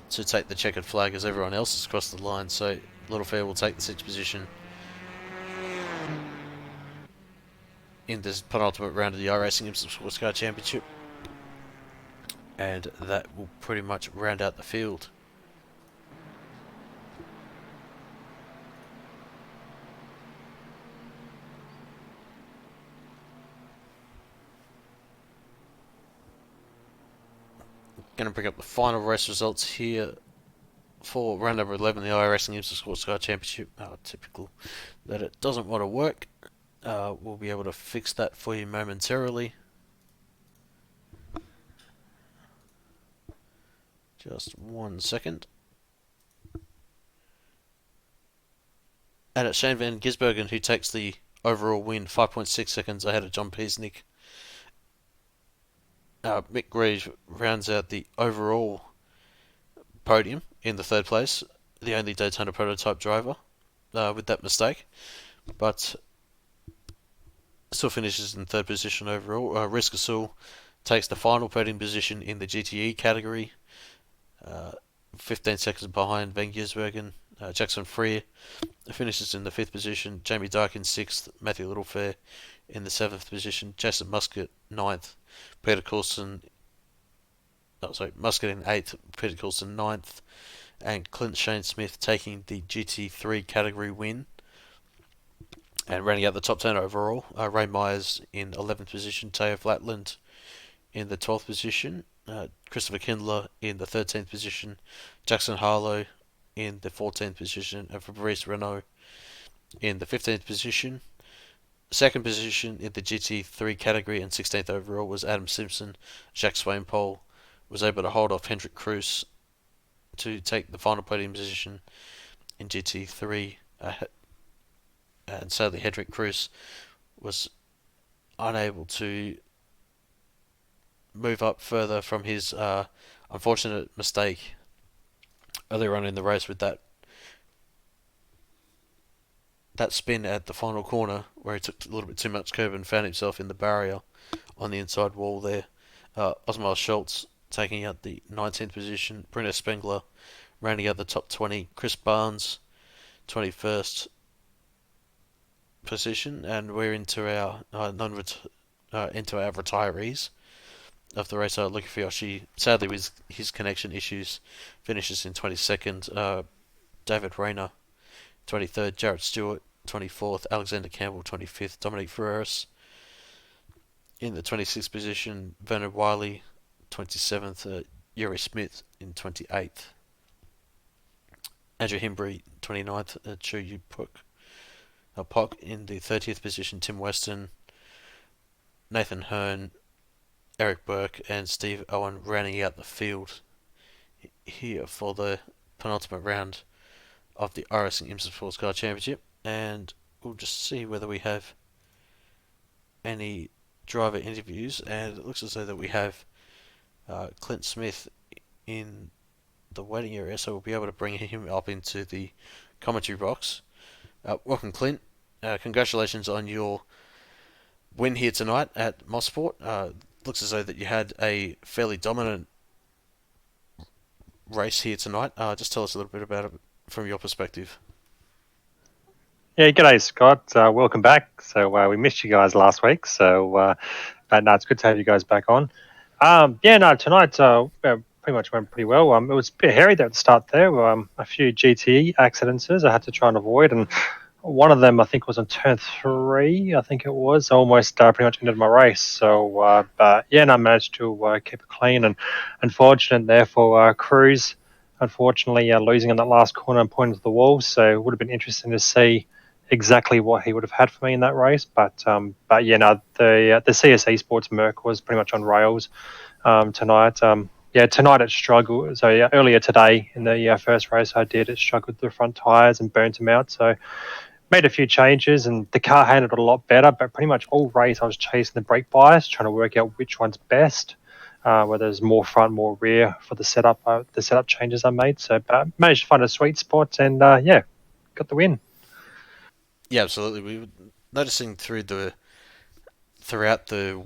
to take the checkered flag, as everyone else has crossed the line. So Littlefair will take the 6th position in this penultimate round of the iRacing IMSA Sportscar Championship, and that will pretty much round out the field. Going to bring up the final race results here for round number 11, the iRacing IMSA Sportscar Championship. Typical that it doesn't want to work. We'll be able to fix that for you momentarily. Just 1 second. And it's Shane Van Gisbergen who takes the overall win, 5.6 seconds ahead of John Peasnick. Mick Grieve rounds out the overall podium in the 3rd place, the only Daytona prototype driver with that mistake, but still finishes in 3rd position overall. Riz Gasol takes the final podium position in the GTE category, 15 seconds behind Van Gisbergen. Jackson Freer finishes in the 5th position. Jamie Dyke in 6th. Matthew Littlefair in the 7th position. Jason Muscat 9th. Peter Coulson, Muscat in 8th. Peter Coulson 9th. And Clint Shane Smith taking the GT3 category win. And rounding out the top 10 overall, Ray Myers in 11th position. Teo Flatland in the 12th position. Christopher Kindler in the 13th position. Jackson Harlow in the 14th position and Fabrice Renault in the 15th position. Second position in the GT3 category and 16th overall was Adam Simpson. Jacques Swainpole was able to hold off Hendrik Kroes to take the final podium position in GT3, and sadly Hendrik Kroes was unable to move up further from his unfortunate mistake earlier on in the race with that spin at the final corner where he took a little bit too much curb and found himself in the barrier on the inside wall there. Osmar Schultz taking out the 19th position, Bruno Spengler rounding out the top 20, Chris Barnes 21st position, and we're into our into our retirees of the race. Luca Fiocchi, sadly with his connection issues, finishes in 22nd. David Rayner 23rd, Jarrett Stewart 24th, Alexander Campbell 25th, Dominic Ferreras in the 26th position, Bernard Wiley 27th, Yuri Smith in 28th, Andrew Himbrey 29th, Chu Yu Pok in the 30th position, Tim Weston, Nathan Hearn, Eric Burke, and Steve Owen rounding out the field here for the penultimate round of the iRacing IMSA Sportscar Championship. And we'll just see whether we have any driver interviews, and it looks as though that we have Clint Smith in the waiting area, so we'll be able to bring him up into the commentary box. Welcome, Clint. Congratulations on your win here tonight at Mosport. Looks as though that you had a fairly dominant race here tonight. Just tell us a little bit about it from your perspective. Yeah, g'day, Scott. Welcome back. So we missed you guys last week. But no, it's good to have you guys back on. Tonight pretty much went pretty well. It was a bit hairy there at the start there. A few GT accidents I had to try and avoid, and one of them I think was on turn 3. I think it was. I almost pretty much ended my race. I managed to keep it clean, and unfortunate there for Cruz. Unfortunately, losing in that last corner and pointing to the wall. So it would have been interesting to see exactly what he would have had for me in that race. The CSE Sports Merc was pretty much on rails tonight. Tonight it struggled. So earlier today in the first race I did, it struggled with the front tyres and burnt them out. So made a few changes and the car handled it a lot better. But pretty much all race I was chasing the brake bias, trying to work out which one's best. Whether there's more front, more rear for the setup changes I made. So, but managed to find a sweet spot and got the win. Yeah, absolutely. We were noticing throughout the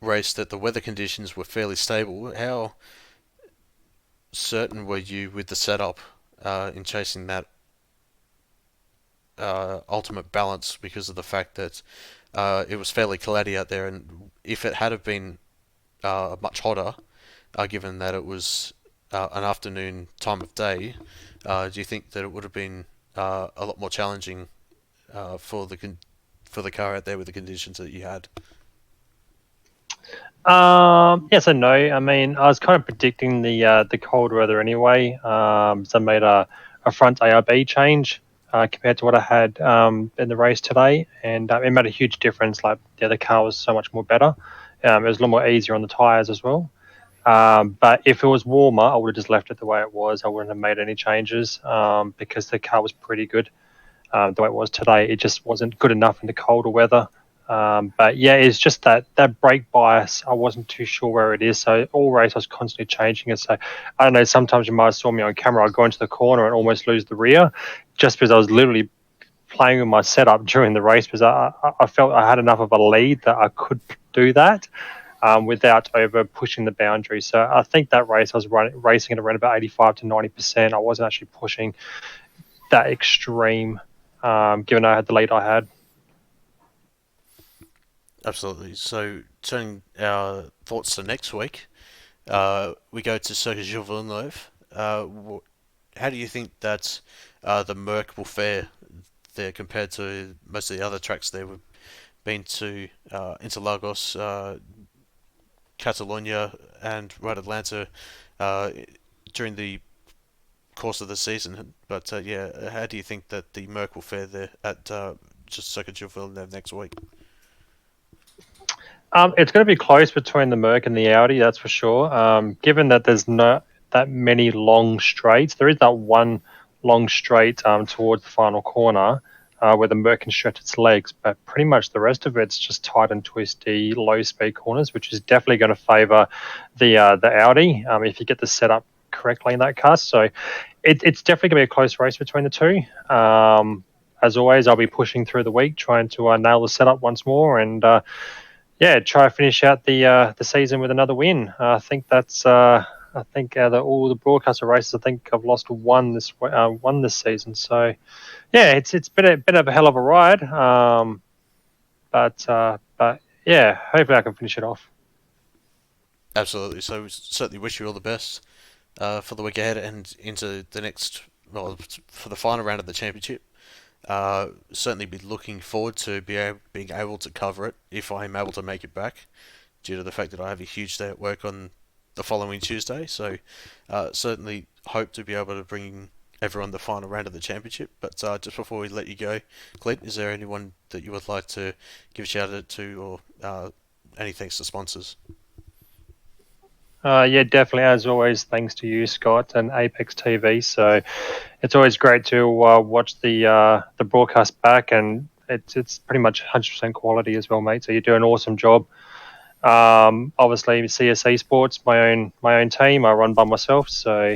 race that the weather conditions were fairly stable. How certain were you with the setup in chasing that ultimate balance, because of the fact that it was fairly cloudy out there, and if it had have been much hotter, given that it was an afternoon time of day, do you think that it would have been a lot more challenging for the car out there with the conditions that you had? Yes and no. I mean, I was kind of predicting the cold weather anyway. So I made a front ARB change compared to what I had in the race today, and it made a huge difference. Like the other car was so much more better. It was a lot more easier on the tires as well. But if it was warmer, I would have just left it the way it was. I wouldn't have made any changes because the car was pretty good the way it was today. It just wasn't good enough in the colder weather. It's just that brake bias. I wasn't too sure where it is. So all race I was constantly changing it. So I don't know. Sometimes you might have saw me on camera. I'd go into the corner and almost lose the rear, just because I was literally playing with my setup during the race, because I felt I had enough of a lead that I could do that without over pushing the boundary. So I think that race I was racing at around about 85 to 90%. I wasn't actually pushing that extreme, given I had the lead I had. Absolutely. So, turning our thoughts to next week, we go to Circuit Gilles Villeneuve. How do you think that the Merc will fare there compared to most of the other tracks there? We've been to Interlagos, Catalonia, and Road Atlanta during the course of the season. But yeah, how do you think that the Merc will fare there at just Circuit de Villeneuve next week? It's going to be close between the Merc and the Audi, that's for sure. Given that there's not that many long straights, there is that one long straight towards the final corner where the Merc can stretch its legs, but pretty much the rest of it's just tight and twisty, low speed corners, which is definitely going to favour the Audi if you get the setup correctly in that car. So it's definitely going to be a close race between the two. As always, I'll be pushing through the week, trying to nail the setup once more, and yeah, try to finish out the season with another win. I think that's I think all the broadcaster races, I think I've lost one this season. So yeah, it's been a bit of a hell of a ride. But yeah, hopefully I can finish it off. Absolutely. So we certainly wish you all the best for the week ahead and into the next, well, for the final round of the championship. Certainly be looking forward to being able to cover it if I'm able to make it back, due to the fact that I have a huge day at work on the following Tuesday. So certainly hope to be able to bring everyone the final round of the championship. But just before we let you go, Clint, is there anyone that you would like to give a shout out to, or any thanks to sponsors? Yeah, definitely. As always, thanks to you, Scott, and Apex TV. So it's always great to watch the broadcast back, and it's pretty much 100% quality as well, mate. So you do an awesome job. Obviously, CSA Sports, my own team. I run by myself. So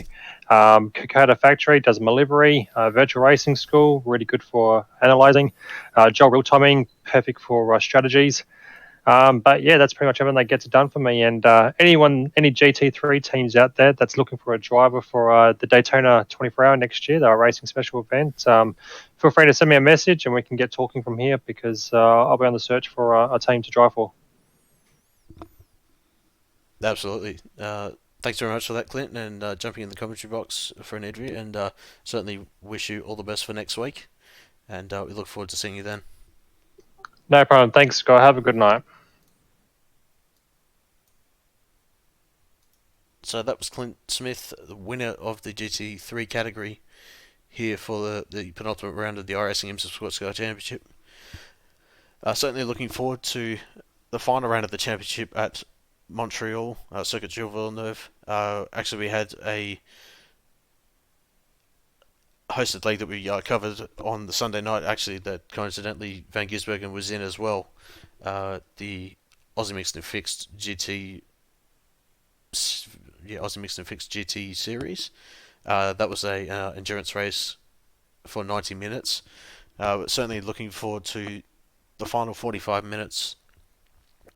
Kokoda Factory does my livery. Virtual Racing School, really good for analysing. Joel Real Timing, perfect for strategies. But yeah, that's pretty much everything that gets it done for me. And any GT3 teams out there that's looking for a driver for the Daytona 24 hour next year, the racing special event, feel free to send me a message and we can get talking from here, because I'll be on the search for a team to drive for. Absolutely. Thanks very much for that, Clint, and jumping in the commentary box for an interview. And certainly wish you all the best for next week. And we look forward to seeing you then. No problem. Thanks, Scott. Have a good night. So that was Clint Smith, the winner of the GT3 category here for the penultimate round of the IMSA Sportscar Championship. Certainly looking forward to the final round of the championship at Montreal, Circuit Gilles Villeneuve. Actually, we had a hosted league that we covered on the Sunday night, actually, that coincidentally Van Gisbergen was in as well. The Aussie Mixed and Fixed GT, Aussie Mixed and Fixed GT series. That was a endurance race for 90 minutes. Certainly looking forward to the final 45 minutes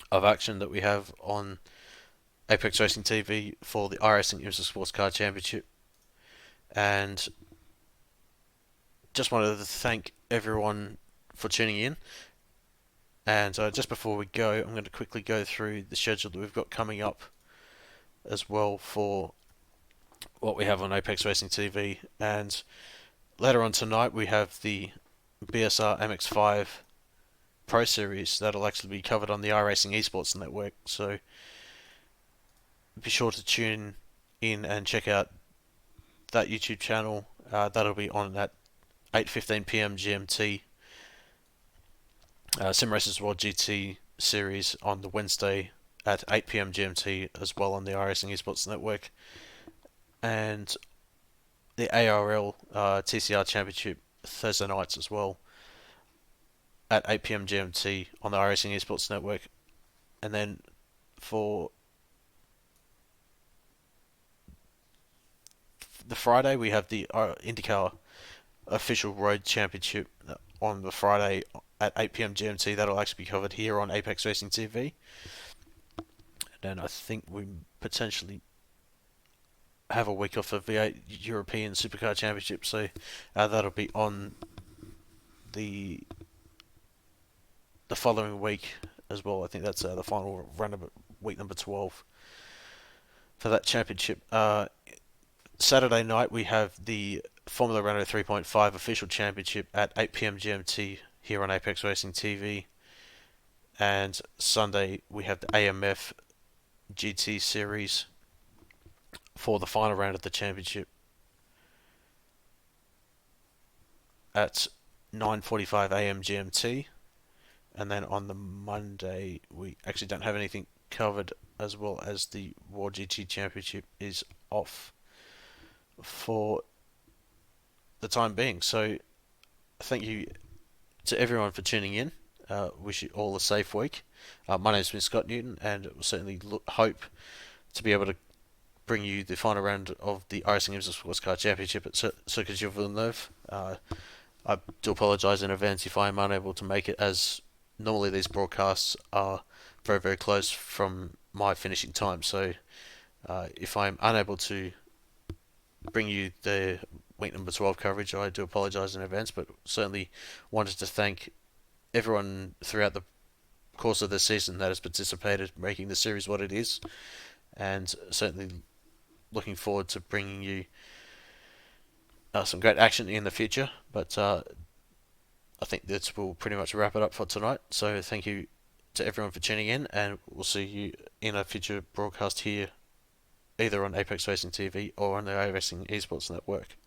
of action that we have on Apex Racing TV for the iRacing IMSA Sportscar Championship. And just wanted to thank everyone for tuning in. And just before we go, I'm going to quickly go through the schedule that we've got coming up as well for what we have on Apex Racing TV. And later on tonight, we have the BSR MX5 Pro Series that'll actually be covered on the iRacing Esports Network. So be sure to tune in and check out that YouTube channel. That'll be on at 8:15 p.m. GMT. Sim Racers World GT Series on the Wednesday at 8 p.m. GMT as well on the iRacing Esports Network. And the ARL TCR Championship Thursday nights as well at 8 p.m. GMT on the iRacing Esports Network. And then for the Friday, we have the IndyCar Official Road Championship on the Friday at 8 p.m. GMT. That'll actually be covered here on Apex Racing TV. And then I think we potentially have a week off the V8 European Supercar Championship, so that'll be on the following week as well. I think that's the final run of week number 12 for that championship. Saturday night we have the Formula Renault 3.5 official championship at 8 p.m. GMT here on Apex Racing TV. And Sunday we have the AMF GT series for the final round of the championship. at 9:45 a.m. GMT, and then on the Monday we actually don't have anything covered, as well as the World GT Championship is off for the time being. So thank you to everyone for tuning in. Wish you all a safe week. My name's been Scott Newton, and we'll certainly hope to be able to bring you the final round of the IMSA Sportscar Championship at Circuit de Villeneuve. I do apologise in advance if I am unable to make it, as normally these broadcasts are very, very close from my finishing time. So if I'm unable to bring you the week number 12 coverage, I do apologise in advance, but certainly wanted to thank everyone throughout the course of the season that has participated, making the series what it is, and certainly looking forward to bringing you some great action in the future. But I think this will pretty much wrap it up for tonight. So thank you to everyone for tuning in, and we'll see you in a future broadcast here, either on Apex Racing TV or on the iRacing Esports Network.